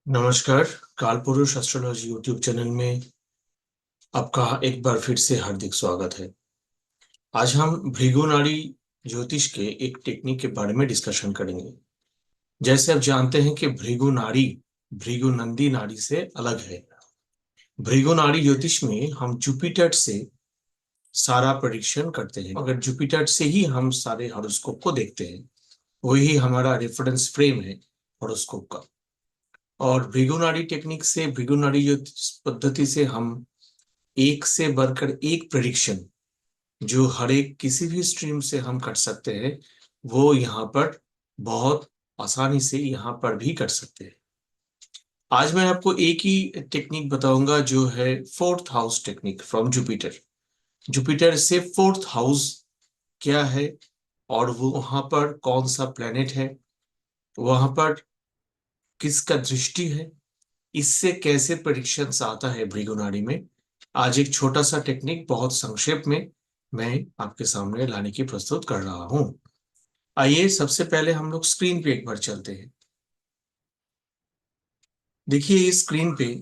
नमस्कार। कालपुरुष astrology YouTube channel में आपका एक बार फिर से हार्दिक स्वागत है। आज हम भृगु नाड़ी ज्योतिष के एक टेक्निक के बारे में डिस्कशन करेंगे। जैसे आप जानते हैं कि भृगु नाड़ी भृगु नंदी नाड़ी से अलग है। भृगु नाड़ी ज्योतिष में हम जुपिटर से सारा प्रेडिक्शन करते हैं। अगर जुपिटर से ही हम सारे हॉरोस्कोप को देखते हैं, वही हमारा रेफरेंस फ्रेम है हॉरोस्कोप का। और भृगु नाड़ी टेक्निक से, भृगु नाड़ी ज्योतिष पद्धति से हम एक से बढ़कर एक प्रेडिक्शन जो हर एक किसी भी स्ट्रीम से हम कर सकते हैं, वो यहाँ पर बहुत आसानी से यहाँ पर भी कर सकते हैं। आज मैं आपको एक ही टेक्निक बताऊंगा जो है fourth house technique from Jupiter. Jupiter से फोर्थ हाउस क्या है और वो वहां पर कौन सा प्लेनेट है, वहां पर किसका दृष्टि है, इससे कैसे प्रेडिक्शंस आता है भृगु नाड़ी में। आज एक छोटा सा टेक्निक बहुत संक्षेप में मैं आपके सामने लाने की प्रस्तुत कर रहा हूं। आइए सबसे पहले हम लोग स्क्रीन पे एक बार चलते हैं। देखिए इस स्क्रीन पे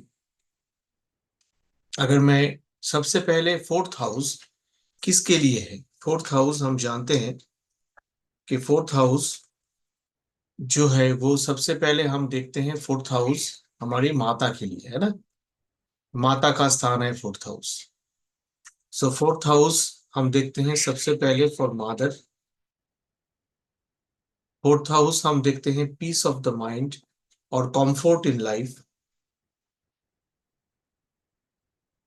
अगर मैं सबसे पहले फोर्थ हाउस किसके लिए है। फोर्थ हाउस हम जानते हैं कि फोर्थ हाउस जो है वो सबसे पहले हम देखते हैं, फोर्थ हाउस हमारी माता के लिए है ना। माता का स्थान है फोर्थ हाउस। सो फोर्थ हाउस हम देखते हैं सबसे पहले फॉर मदर। फोर्थ हाउस हम देखते हैं पीस ऑफ द माइंड और comfort in life.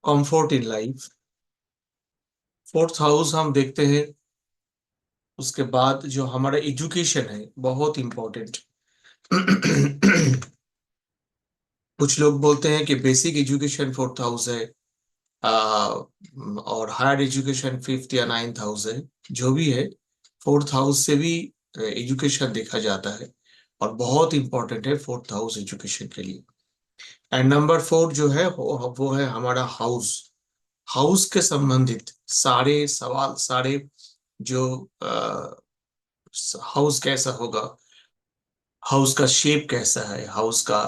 Comfort in life fourth house हम देखते हैं। उसके बाद जो हमारा एजुकेशन है बहुत इंपॉर्टेंट। कुछ लोग बोलते हैं कि बेसिक एजुकेशन फोर्थ हाउस है, और हायर एजुकेशन फिफ्थ या नाइन्थ हाउस है। जो भी है, फोर्थ हाउस से भी एजुकेशन देखा जाता है और बहुत इंपॉर्टेंट है फोर्थ हाउस एजुकेशन के लिए। एंड नंबर फोर जो है वो है हमारा हाउस। हाउस के संबंधित सारे सवाल, सारे जो हाउस कैसा होगा, हाउस का शेप कैसा है, हाउस का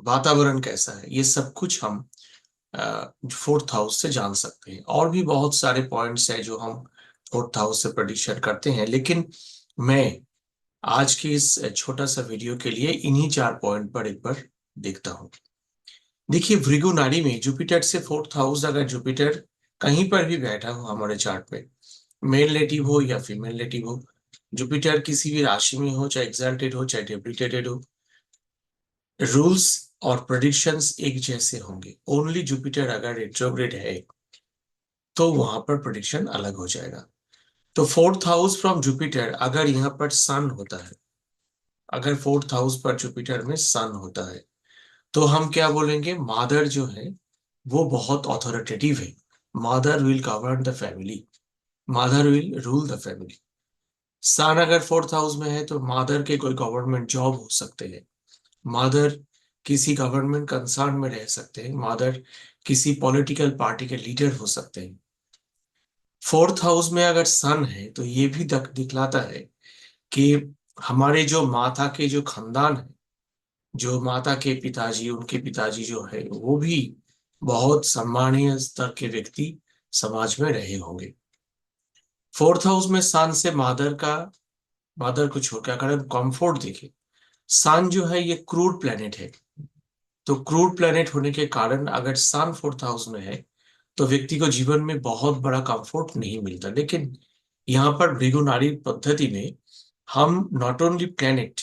वातावरण कैसा है, ये सब कुछ हम फोर्थ हाउस से जान सकते हैं। और भी बहुत सारे पॉइंट्स हैं जो हम फोर्थ हाउस से प्रेडिक्शन करते हैं, लेकिन मैं आज की इस छोटा सा वीडियो के लिए इन्हीं 4 पॉइंट पर एक बार देखता हूं। देखिए भृगु नाड़ी में जुपिटर से फोर्थ हाउस, अगर जुपिटर कहीं पर भी बैठा हो हमारे चार्ट पे, मेल नेटिव हो या फीमेल नेटिव हो, जुपिटर किसी भी राशि में हो, चाहे एग्जाल्टेड हो चाहे डेबिलिटेटेड हो, रूल्स और प्रेडिक्शंस एक जैसे होंगे। ओनली जुपिटर अगर रेट्रोग्रेड है तो वहां पर प्रेडिक्शन अलग हो जाएगा। तो फोर्थ हाउस फ्रॉम जुपिटर अगर यहाँ पर सन होता है, अगर फोर्थ हाउस पर जुपिटर में सन होता है, तो हम क्या बोलेंगे, मादर जो है वो बहुत ऑथोरिटेटिव है। मादर विल गवर्न द फैमिली, मादर विल रूल द फैमिली। सन अगर फोर्थ हाउस में है तो मादर के कोई गवर्नमेंट जॉब हो सकते हैं, मादर किसी गवर्नमेंट कंसर्न में रह सकते हैं, मादर किसी पॉलिटिकल पार्टी के लीडर हो सकते हैं। फोर्थ हाउस में अगर सन है तो ये भी दिखलाता है कि हमारे जो माता के जो खानदान है, जो माता के पिताजी, उनके पिताजी जो है वो भी बहुत सम्मानीय स्तर के व्यक्ति समाज में रहे होंगे। फोर्थ हाउस में सन से मादर का, मादर को छोड़कर अगर हम कंफर्ट देखें, सन जो है ये क्रूड प्लेनेट है। तो क्रूड प्लेनेट होने के कारण अगर सन फोर्थ हाउस में है तो व्यक्ति को जीवन में बहुत बड़ा कंफर्ट नहीं मिलता। लेकिन यहाँ पर भृगु नाड़ी पद्धति में हम नॉट ओनली प्लेनेट,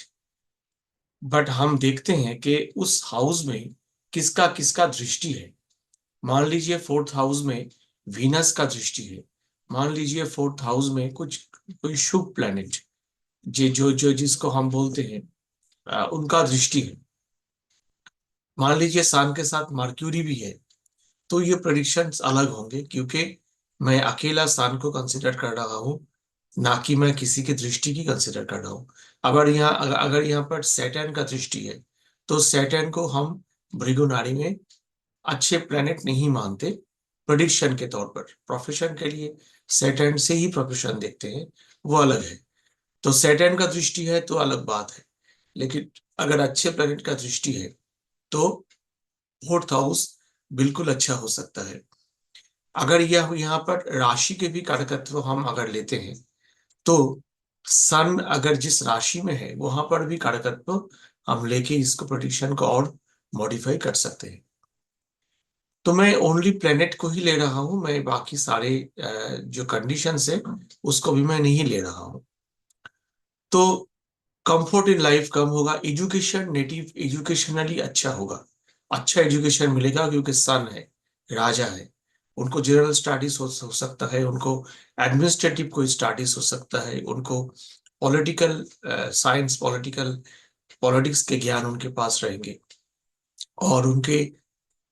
बट हम देखते हैं कि उस हाउस में किसका किसका दृष्टि है। मान लीजिए फोर्थ हाउस में वीनस का दृष्टि है, मान लीजिए फोर्थ हाउस में कुछ कोई शुभ प्लेनेट जो जो जो जिसको हम बोलते हैं उनका दृष्टि है, मान लीजिए सन के साथ मर्क्यूरी भी है, तो ये प्रेडिक्शंस अलग होंगे, क्योंकि मैं अकेला सन को कंसिडर कर रहा हूँ, ना कि मैं किसी की दृष्टि की कंसिडर कर रहा हूँ। अगर यहाँ पर सैटर्न का दृष्टि है तो सैटर्न को हम भृगु नाड़ी में अच्छे प्लेनेट नहीं मानते। प्रेडिक्शन के तौर पर प्रोफेशन के लिए सैटर्न से ही प्रोफेशन देखते हैं, वो अलग है। तो सैटर्न का दृष्टि है तो अलग बात है। लेकिन अगर अच्छे प्लेनेट का दृष्टि है तो फोर्थ हाउस बिल्कुल अच्छा हो सकता है। अगर यह यहाँ पर राशि के भी कारकत्व हम अगर लेते हैं तो सन अगर जिस राशि में है वहां पर भी कारकत्व हम लेके इसको प्रेडिक्शन को और मॉडिफाई कर सकते हैं। तो मैं ओनली प्लेनेट को ही ले रहा हूं, मैं बाकी सारे जो कंडीशंस है उसको भी मैं नहीं ले रहा हूं। तो कंफर्ट इन लाइफ कम होगा, एजुकेशन नेटिव एजुकेशनली अच्छा होगा, अच्छा एजुकेशन मिलेगा क्योंकि सन है, राजा है। उनको जनरल स्टडीज हो सकता है, उनको एडमिनिस्ट्रेटिव कोई स्टडीज हो सकता है, उनको पॉलिटिकल साइंस, पॉलिटिक्स के ज्ञान उनके पास रहेंगे, और उनके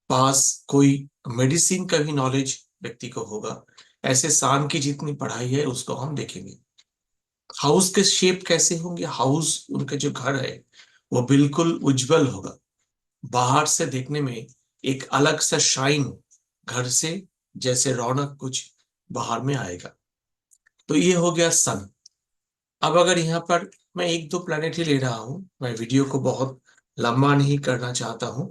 पास कोई मेडिसिन का भी नॉलेज व्यक्ति को होगा। ऐसे सान की जितनी पढ़ाई है उसको हम देखेंगे। हाउस के शेप कैसे होंगे, हाउस उनके जो घर है वो बिल्कुल उज्जवल होगा, बाहर से देखने में एक अलग सा शाइन घर से जैसे रौनक कुछ बाहर में आएगा। तो ये हो गया सन। अब अगर यहाँ पर मैं एक दो प्लैनेट ही ले रहा हूं, मैं वीडियो को बहुत लंबा नहीं करना चाहता हूं,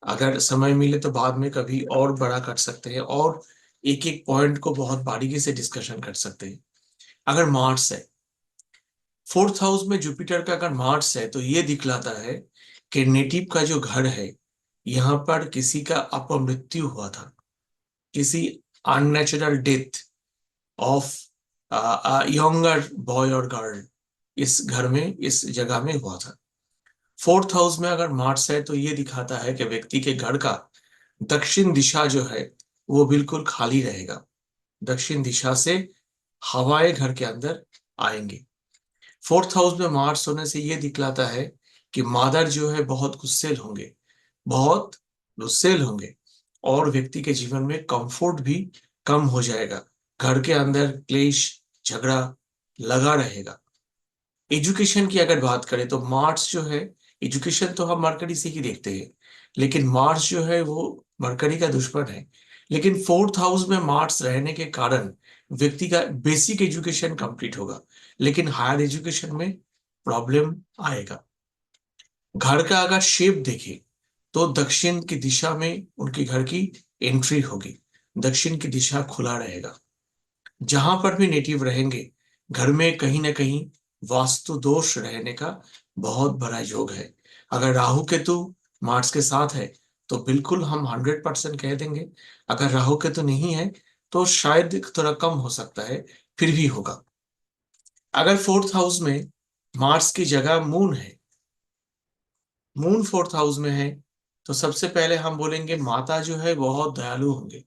अगर समय मिले तो बाद में कभी और बड़ा कर सकते हैं और एक एक पॉइंट को बहुत बारीकी से डिस्कशन कर सकते हैं। अगर मार्स है फोर्थ हाउस में, जुपिटर का अगर मार्स है तो ये दिखलाता है कि नेटिव का जो घर है यहाँ पर किसी का अपमृत्यु हुआ था, किसी unnatural death of younger boy और गर्ल इस घर में, इस जगह में हुआ था। फोर्थ हाउस में अगर मार्स है तो ये दिखाता है कि व्यक्ति के घर का दक्षिण दिशा जो है वो बिल्कुल खाली रहेगा, दक्षिण दिशा से हवाएं घर के अंदर आएंगे। फोर्थ हाउस में मार्स होने से यह दिखलाता है कि मादर जो है बहुत गुस्सेल होंगे, बहुत गुस्सेल होंगे, और व्यक्ति के जीवन में कंफर्ट भी कम हो जाएगा, घर के अंदर क्लेश झगड़ा लगा रहेगा। एजुकेशन की अगर बात करें तो मार्स जो है, एजुकेशन तो हम मरकरी से ही देखते हैं, लेकिन मार्स जो है वो मरकरी का दुश्मन है। लेकिन फोर्थ हाउस में मार्स रहने के कारण व्यक्ति का बेसिक एजुकेशन कंप्लीट होगा, लेकिन हायर एजुकेशन में प्रॉब्लम आएगा। घर का अगर शेप देखें तो दक्षिण की दिशा में उनके घर की एंट्री होगी, दक्षिण की दिशा खुला रहेगा। जहां पर भी नेटिव रहेंगे घर में कहीं ना कहीं वास्तु दोष रहने का बहुत बड़ा योग है। अगर राहु केतु मार्स के साथ है तो बिल्कुल हम 100% कह देंगे। अगर राहु केतु नहीं है तो शायद थोड़ा कम हो सकता है, फिर भी होगा। अगर फोर्थ हाउस में मार्स की जगह मून है, मून फोर्थ हाउस में है, तो सबसे पहले हम बोलेंगे माता जो है बहुत दयालु होंगे,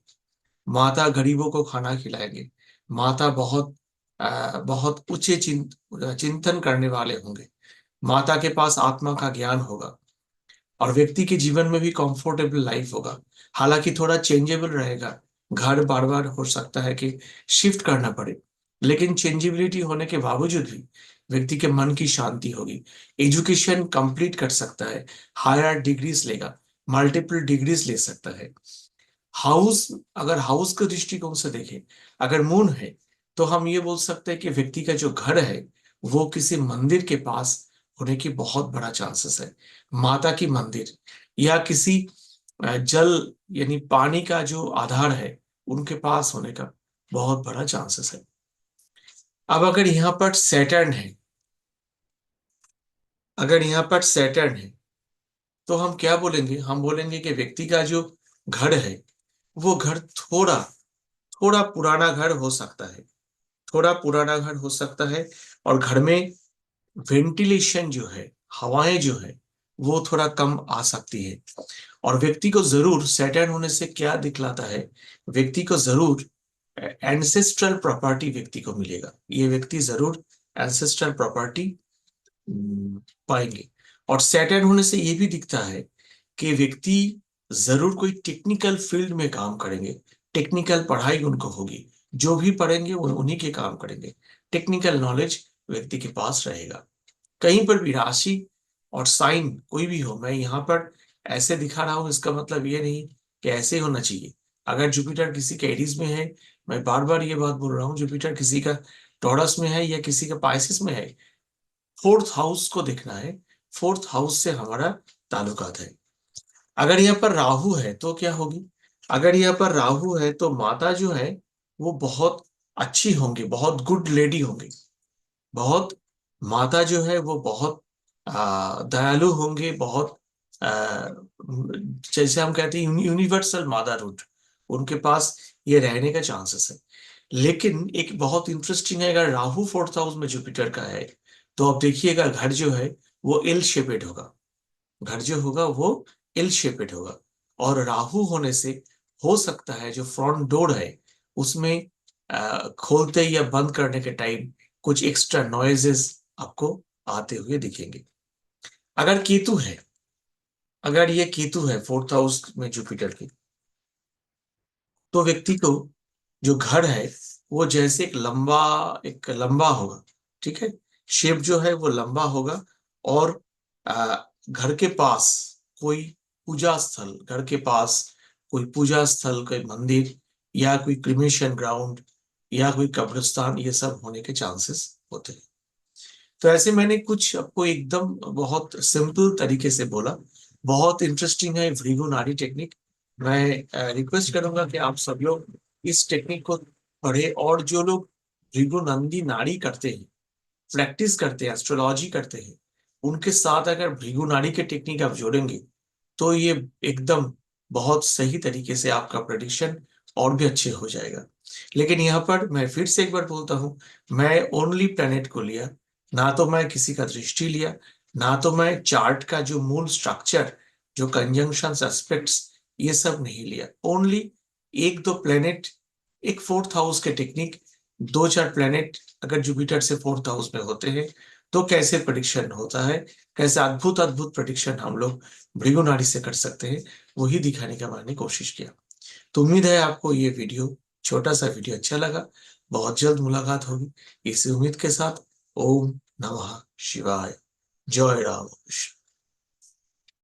माता गरीबों को खाना खिलाएंगे, माता बहुत बहुत उच्च चिंतन करने वाले होंगे, माता के पास आत्मा का ज्ञान होगा, और व्यक्ति के जीवन में भी कंफर्टेबल लाइफ होगा। हालांकि थोड़ा चेंजेबल रहेगा, घर बार बार हो सकता है कि शिफ्ट करना पड़े, लेकिन चेंजेबिलिटी होने के बावजूद भी व्यक्ति के मन की शांति होगी। एजुकेशन कंप्लीट कर सकता है, हायर डिग्रीज लेगा, मल्टीपल डिग्रीज ले सकता है। हाउस, अगर हाउस के दृष्टिकोण से देखें, अगर मून है तो हम ये बोल सकते हैं कि व्यक्ति का जो घर है वो किसी मंदिर के पास होने की बहुत बड़ा चांसेस है, माता की मंदिर या किसी जल यानी पानी का जो आधार है उनके पास होने का बहुत बड़ा चांसेस है। अब अगर यहाँ पर सैटर्न है, अगर यहाँ पर सैटर्न है तो हम क्या बोलेंगे, हम बोलेंगे कि व्यक्ति का जो घर है वो घर थोड़ा थोड़ा पुराना घर हो सकता है, थोड़ा पुराना घर हो सकता है, और घर में वेंटिलेशन जो है, हवाएं जो है वो थोड़ा कम आ सकती है। और व्यक्ति को जरूर सैटर्न होने से क्या दिखलाता है, व्यक्ति को जरूर एंसेस्ट्रल प्रॉपर्टी व्यक्ति को मिलेगा, ये व्यक्ति जरूर एंसेस्ट्रल प्रॉपर्टी पाएंगे। और सैटर्न होने से ये भी दिखता है कि व्यक्ति जरूर कोई टेक्निकल फील्ड में काम करेंगे, टेक्निकल पढ़ाई उनको होगी, जो भी पढ़ेंगे वो उन्हीं के काम करेंगे, टेक्निकल नॉलेज व्यक्ति के पास रहेगा। कहीं पर भी राशि और साइन कोई भी हो, मैं यहाँ पर ऐसे दिखा रहा हूं इसका मतलब ये नहीं कि ऐसे होना चाहिए। अगर जुपिटर किसी के एरीज में है, मैं बार बार ये बात बोल रहा हूँ, जुपिटर किसी का टॉरस में है या किसी का पाइसिस में है, फोर्थ हाउस को देखना है। फोर्थ हाउस से हमारा ताल्लुकात है। अगर यहाँ पर राहु है तो क्या होगी? अगर यहाँ पर राहु है तो माता जो है वो बहुत अच्छी होंगी, बहुत गुड लेडी होंगी, बहुत, माता जो है वो बहुत दयालु होंगे, बहुत आ, जैसे हम कहते हैं यूनिवर्सल मदरहुड, उनके पास ये रहने का चांसेस है। लेकिन एक बहुत इंटरेस्टिंग है, अगर राहु फोर्थ हाउस में जुपिटर का है तो आप देखिएगा घर जो है वो एल शेपेड होगा, घर जो होगा वो एल शेपेड होगा। और राहु होने से हो सकता है जो फ्रंट डोर है उसमें खोलते या बंद करने के टाइम कुछ एक्स्ट्रा नॉइजेस आपको आते हुए दिखेंगे। अगर केतु है, अगर ये केतु है फोर्थ हाउस में जुपिटर की, तो व्यक्ति को जो घर है वो जैसे एक लंबा होगा, ठीक है, शेप जो है वो लंबा होगा। और घर के पास कोई पूजा स्थल, घर के पास कोई पूजा स्थल, कोई मंदिर या कोई क्रिमेशन ग्राउंड या कोई कब्रिस्तान, ये सब होने के चांसेस होते हैं। तो ऐसे मैंने कुछ आपको एकदम बहुत सिंपल तरीके से बोला। बहुत इंटरेस्टिंग है भृगु नाड़ी टेक्निक। मैं रिक्वेस्ट करूंगा कि आप सब लोग इस टेक्निक को पढ़े, और जो लोग भृगु नंदी नाड़ी करते हैं, प्रैक्टिस करते हैं, एस्ट्रोलॉजी करते हैं, उनके साथ अगर भृगु नाड़ी के टेक्निक आप जोड़ेंगे तो ये एकदम बहुत सही तरीके से आपका प्रेडिक्शन और भी अच्छे हो जाएगा। लेकिन यहाँ पर मैं फिर से एक बार बोलता हूँ, मैं ओनली प्लेनेट को लिया, ना तो मैं किसी का दृष्टि लिया, ना तो मैं चार्ट का जो मूल स्ट्रक्चर, जो कंजंक्शन एस्पेक्ट्स, ये सब नहीं लिया। ओनली एक दो प्लेनेट, एक फोर्थ हाउस के टेक्निक, दो चार प्लेनेट अगर जुपिटर से फोर्थ हाउस में होते हैं तो कैसे प्रेडिक्शन होता है, कैसे अद्भुत अद्भुत प्रेडिक्शन हम लोग भृगु नाड़ी से कर सकते हैं, वही दिखाने का मैंने कोशिश किया। तो उम्मीद है आपको ये वीडियो, छोटा सा वीडियो अच्छा लगा। बहुत जल्द मुलाकात होगी इसी उम्मीद के साथ। ओम नमः शिवाय। जय राम कृष्ण।